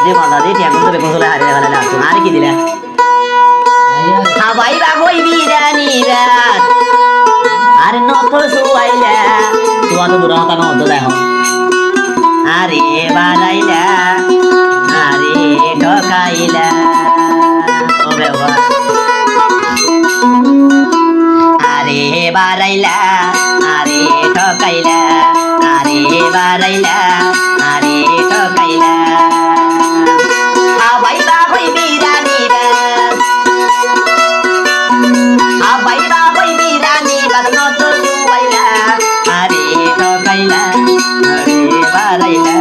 যে মজা দিয়ে টিয়া কোন বেগুন চলে হারিয়ে ফেলে আসুন আর কি দিলে খাবাই বা কই বিরানি রাত আর নকল সুয়াইলা তুয়া তো দূর হতা নদ দেখো আরে বাড়াইলা আরে ঠকাইলা ও বাবা আরে বাড়াইলা আরে ঠকাইলা আরে বাড়াইলা আরে ঠকাইলা হাওয়াই বা হই বিরানি রাত হাওয়াই বা হই বিরানি রাত নত সুয়াইলা আরে ঠকাইলা আরে বাড়াইলা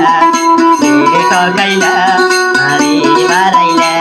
আরে ঠকাইলা আরে বাড়াইলা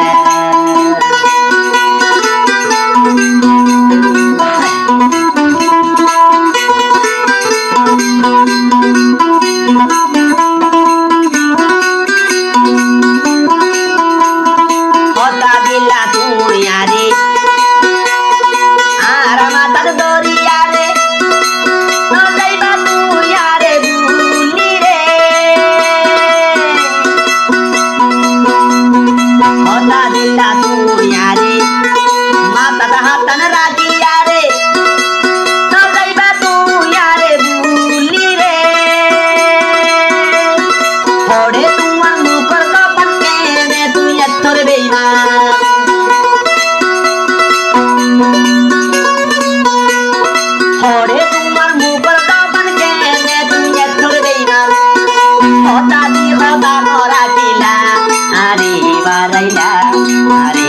Hare